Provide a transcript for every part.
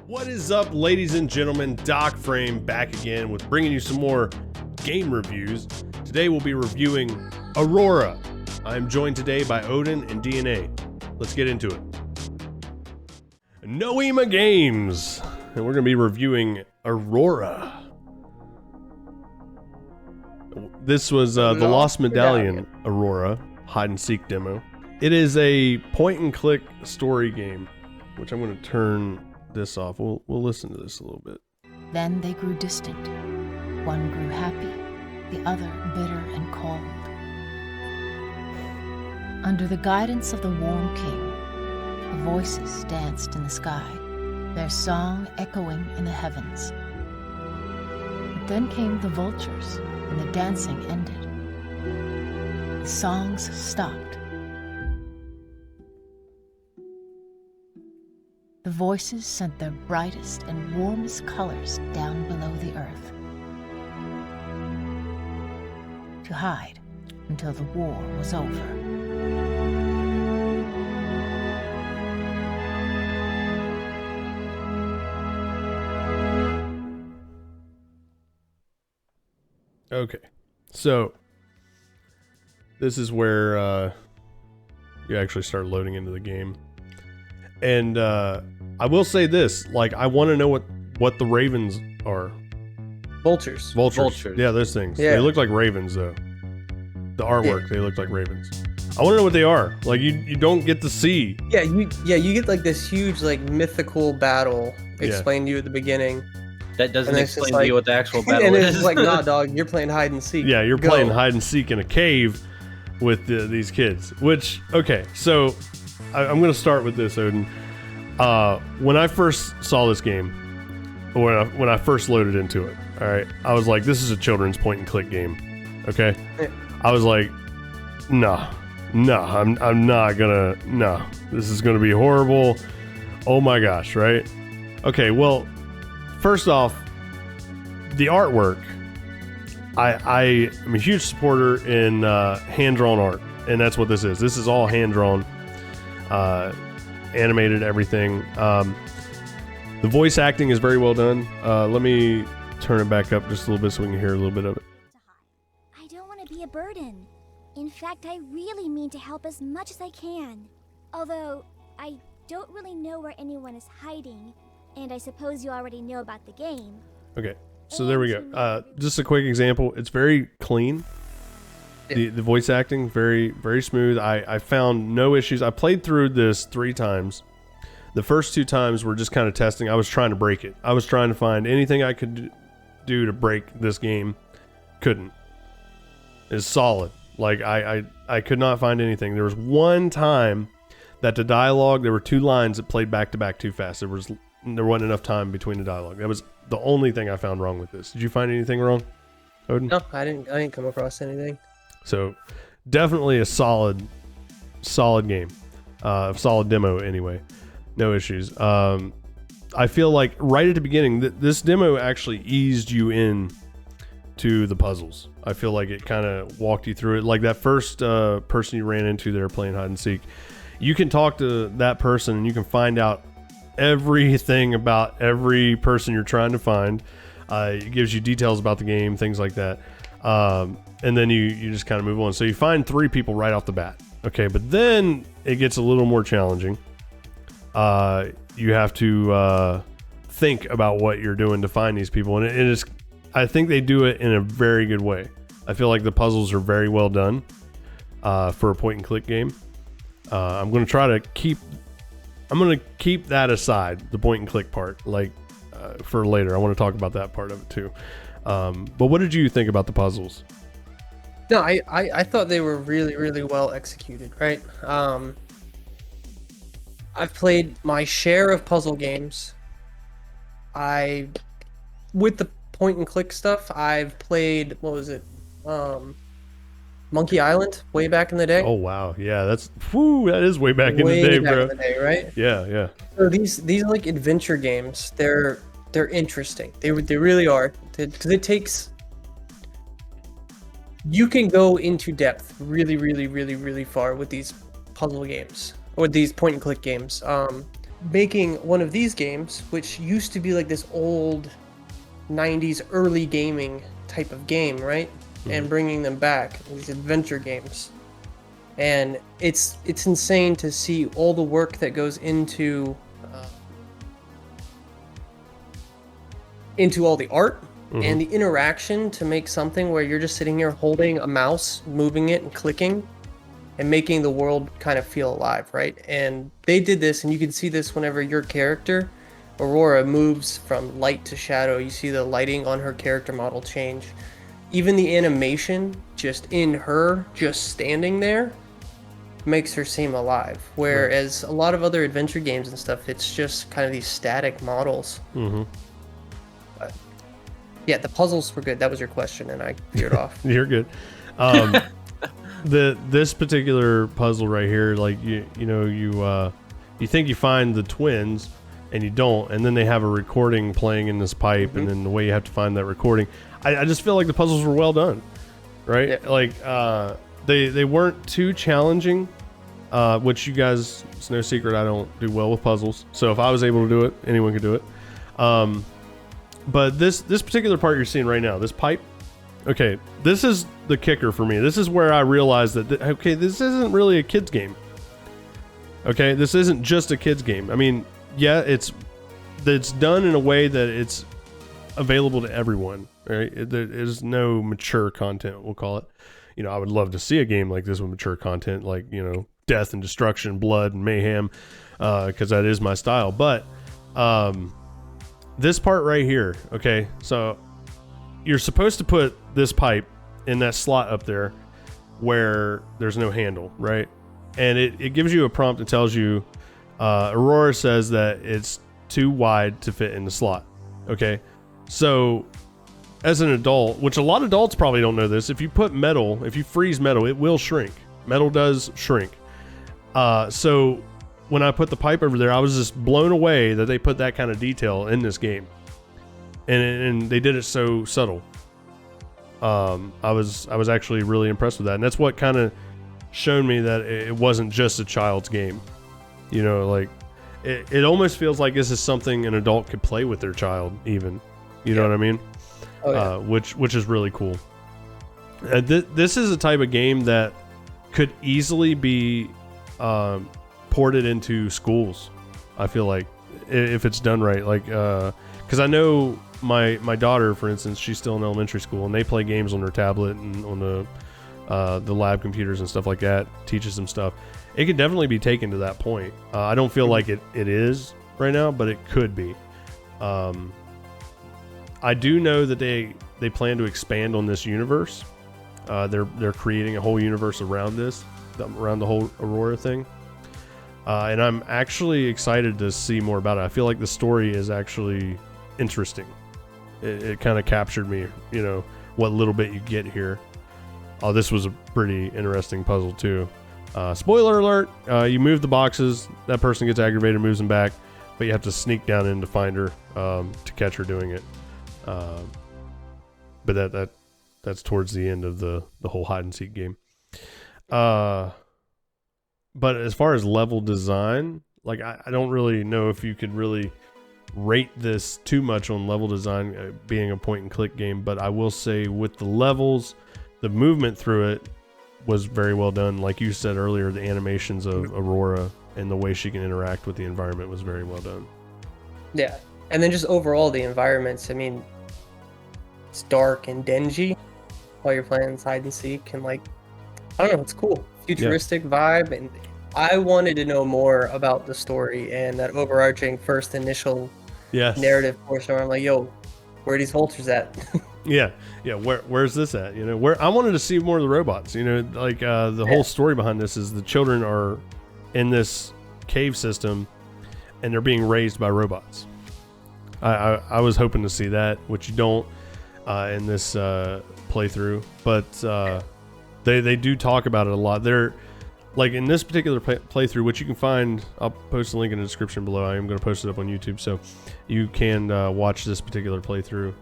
What is up, ladies and gentlemen? Doc Frame back again with bringing you some more game reviews. Today we'll be reviewing Aurora. I'm joined today by Odin and DNA. Let's get into it. Noemagames, and we're going to be reviewing Aurora. This was the Lost Medallion Aurora hide and seek demo. It is a point and click story game, which I'm going to turn this off. We'll listen to this a little bit. Then they grew distant. One grew happy, the other bitter and cold. Under the guidance of the warm king, the voices danced in the sky, their song echoing in the heavens. But then came the vultures, and the dancing ended. The songs stopped. The voices sent their brightest and warmest colors down below the earth to hide until the war was over. Okay, so this is where you actually start loading into the game. And I will say this, like, I want to know what the ravens are. Vultures. Yeah, those things. Yeah. They look like ravens, though. The artwork, They look like ravens. I want to know what they are. Like, you don't get to see. Yeah, you get like this huge like mythical battle explained to you at the beginning. That doesn't explain to you what the actual battle and is. it's like, nah, dog, you're playing hide and seek. Yeah, you're Go. playing hide and seek in a cave with these kids. Which, okay, so I'm going to start with this, Odin. When I first saw this game, when I first loaded into it, all right, I was like, this is a children's point and click game, okay? Yeah. I was like, no, I'm not gonna, no, this is gonna be horrible. Oh my gosh, right? Okay, well, first off, the artwork, I am a huge supporter in hand-drawn art, and that's what this is. This is all hand-drawn, animated, everything. The voice acting is very well done. Let me turn it back up just a little bit so we can hear a little bit of it. I don't want to be a burden. In fact, I really mean to help as much as I can. Although, I don't really know where anyone is hiding, and I suppose you already know about the game. Okay, so there we go. Just a quick example. It's very clean. The voice acting, very, very smooth. I found no issues. I played through this 3 times. The first 2 times were just kind of testing. I was trying to break it. I was trying to find anything I could do to break this game. Couldn't. It's solid. Like, I could not find anything. There was one time that the dialogue, there were 2 lines that played back to back too fast. There wasn't enough time between the dialogue. That was the only thing I found wrong with this. Did you find anything wrong, Odin? No, I didn't come across anything. So definitely a solid game, solid demo anyway. No issues. I feel like right at the beginning, this demo actually eased you in to the puzzles. I feel like it kind of walked you through it. Like that first person you ran into there playing hide and seek, you can talk to that person and you can find out everything about every person you're trying to find. It gives you details about the game, things like that. And then you just kind of move on. So you find 3 people right off the bat. Okay, but then it gets a little more challenging. You have to think about what you're doing to find these people. And it is, I think they do it in a very good way. I feel like the puzzles are very well done for a point and click game. I'm going to keep that aside, the point and click part, like for later. I want to talk about that part of it too. But what did you think about the puzzles? No, I thought they were really, really well executed, right? I've played my share of puzzle games. With the point and click stuff, I've played, what was it? Monkey Island, way back in the day. Oh wow, yeah, that is way back in the day, bro. In the day, right? Yeah. So these like adventure games, they're interesting. They really are, because it takes. You can go into depth really, really, really, really far with these puzzle games or these point and click games. making one of these games, which used to be like this old 90s early gaming type of game, right? And bringing them back, these adventure games. And it's insane to see all the work that goes into all the art and the interaction to make something where you're just sitting here holding a mouse, moving it and clicking and making the world kind of feel alive, right? And they did this, and you can see this whenever your character, Aurora, moves from light to shadow. You see the lighting on her character model change. Even the animation just in her just standing there makes her seem alive. Whereas a lot of other adventure games and stuff, it's just kind of these static models. But yeah, the puzzles were good. That was your question, and I veered off. You're good. This particular puzzle right here, like you think you find the twins and you don't, and then they have a recording playing in this pipe, and then the way you have to find that recording, I just feel like the puzzles were well done, right? Yeah. Like they weren't too challenging, which you guys, it's no secret I don't do well with puzzles, so if I was able to do it, anyone could do it. But this particular part you're seeing right now, this pipe, okay, this is the kicker for me. This is where I realized that, okay, this isn't really a kid's game. Okay, this isn't just a kid's game. I mean, yeah, it's done in a way that it's available to everyone, right? There's no mature content, we'll call it. You know, I would love to see a game like this with mature content, like, you know, death and destruction, blood and mayhem, because that is my style. But this part right here, okay, so you're supposed to put this pipe in that slot up there where there's no handle, right? And it gives you a prompt that tells you, Aurora says that it's too wide to fit in the slot, okay? So as an adult, which a lot of adults probably don't know this, if you freeze metal, it will shrink. Metal does shrink. So when I put the pipe over there, I was just blown away that they put that kind of detail in this game. And they did it so subtle. I was actually really impressed with that, and that's what kind of shown me that it wasn't just a child's game. You know, like it almost feels like this is something an adult could play with their child, even. You know what I mean? Oh, yeah. Which is really cool. This is a type of game that could easily be ported into schools. I feel like if it's done right, like because I know my daughter, for instance, she's still in elementary school, and they play games on her tablet and on the lab computers and stuff like that. Teaches them stuff. It could definitely be taken to that point. I don't feel like it is right now, but it could be. I do know that they plan to expand on this universe. They're creating a whole universe around the whole Aurora thing. And I'm actually excited to see more about it. I feel like the story is actually interesting. It kind of captured me, you know, what little bit you get here. Oh, this was a pretty interesting puzzle too. Spoiler alert, you move the boxes, that person gets aggravated, moves them back, but you have to sneak down in to find her to catch her doing it. But that's towards the end of the whole hide and seek game. But as far as level design, like I don't really know if you could really rate this too much on level design, being a point and click game, but I will say with the levels, the movement through it was very well done. Like you said earlier, the animations of Aurora and the way she can interact with the environment was very well done. Yeah, and then just overall the environments, I mean, it's dark and dingy while you're playing hide and seek, and like, I don't know, it's cool. Futuristic vibe, and I wanted to know more about the story and that overarching first initial narrative portion where I'm like, yo, where are these vultures at? yeah, where's this at? You know, where I wanted to see more of the robots. You know, like the whole story behind this is the children are in this cave system and they're being raised by robots. I was hoping to see that, which you don't in this playthrough, but they do talk about it a lot. They're like in this particular playthrough, which you can find, I'll post a link in the description below. I am going to post it up on YouTube, so you can watch this particular playthrough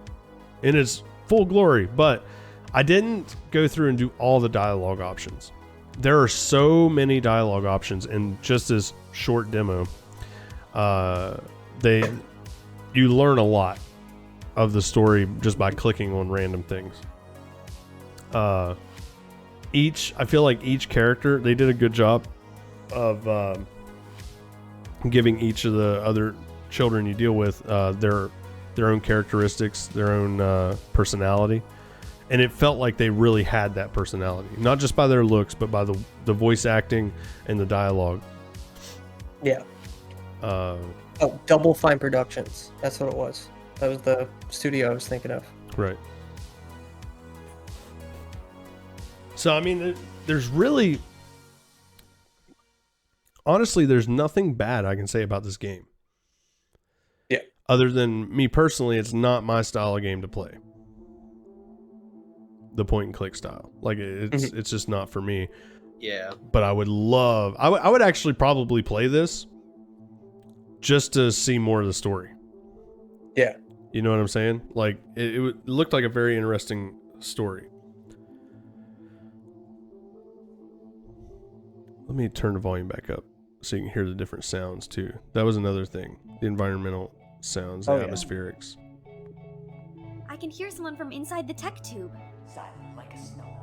in its full glory. But I didn't go through and do all the dialogue options. There are so many dialogue options in just this short demo. You learn a lot of the story just by clicking on random things. I feel like each character, they did a good job of giving each of the other children you deal with their own characteristics, their own personality, and it felt like they really had that personality, not just by their looks, but by the voice acting and the dialogue. Yeah. Double Fine Productions. That's what it was. That was the studio I was thinking of. Right. So I mean, there's really, honestly, there's nothing bad I can say about this game. Yeah. Other than me personally, it's not my style of game to play. The point and click style, like it's just not for me. Yeah. But I would love. I would actually probably play this just to see more of the story. Yeah. You know what I'm saying? Like it looked like a very interesting story. Let me turn the volume back up so you can hear the different sounds too. That was another thing. The environmental sounds, the atmospherics. I can hear someone from inside the tech tube. Silent like a snow.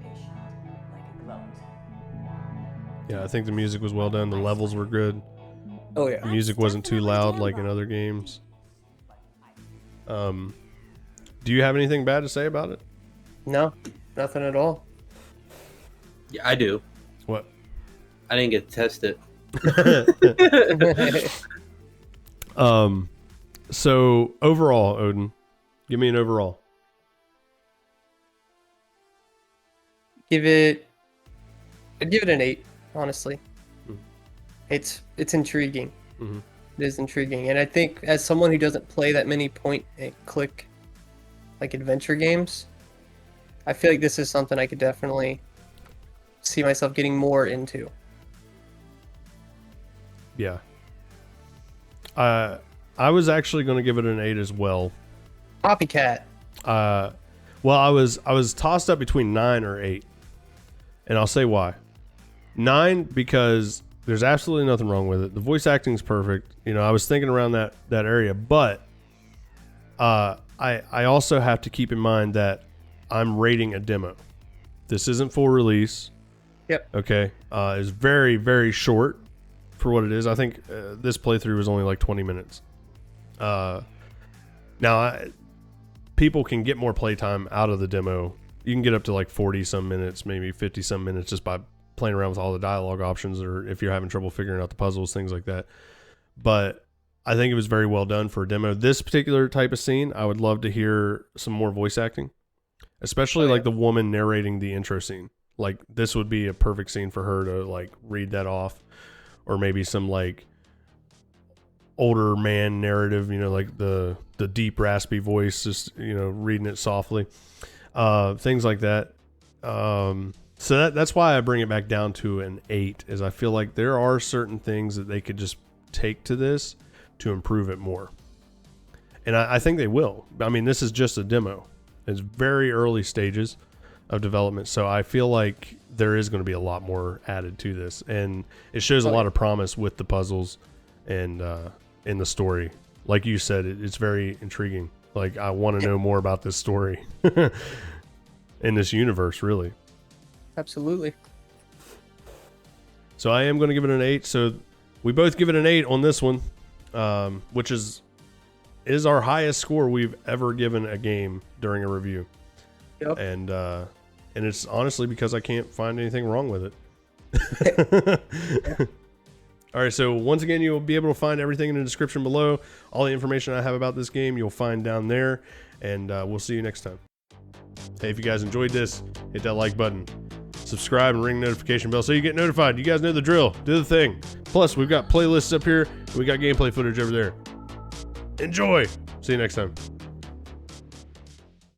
Patient like a glove. Yeah, I think the music was well done. The levels were good. Oh yeah. The music wasn't too loud like in other games. Do you have anything bad to say about it? No, nothing at all. Yeah, I do. What? I didn't get to test it. So overall, Odin, give me an overall. I'd give it an 8, honestly. It's intriguing. Mm-hmm. It is intriguing, and I think as someone who doesn't play that many point and click like adventure games, I feel like this is something I could definitely see myself getting more into. Yeah. I was actually going to give it an 8 as well. Copycat. Well, I was tossed up between 9 or 8. And I'll say why. 9 because there's absolutely nothing wrong with it. The voice acting is perfect. You know, I was thinking around that area, but I also have to keep in mind that I'm rating a demo. This isn't full release. Yep. Okay. It's very, very short for what it is. I think this playthrough was only like 20 minutes. Now, people can get more playtime out of the demo. You can get up to like 40 some minutes, maybe 50 some minutes just by playing around with all the dialogue options, or if you're having trouble figuring out the puzzles, things like that. But I think it was very well done for a demo. This particular type of scene, I would love to hear some more voice acting, especially like the woman narrating the intro scene. Like this would be a perfect scene for her to like read that off, or maybe some like older man narrative, you know, like the deep raspy voice, just, you know, reading it softly, things like that. So that's why I bring it back down to an 8, is I feel like there are certain things that they could just take to this to improve it more. And I think they will. I mean, this is just a demo. It's very early stages of development. So I feel like there is going to be a lot more added to this. And it shows a lot of promise with the puzzles and in the story. Like you said, it's very intriguing. Like, I want to know more about this story in this universe, really. Absolutely. So I am going to give it an 8. So we both give it an 8 on this one, which is our highest score we've ever given a game during a review. Yep. And it's honestly because I can't find anything wrong with it. All right, so once again, you'll be able to find everything in the description below. All the information I have about this game, you'll find down there, and we'll see you next time. Hey, if you guys enjoyed this, hit that like button. Subscribe and ring the notification bell so you get notified. You guys know the drill. Do the thing. Plus, we've got playlists up here. We got gameplay footage over there. Enjoy. See you next time.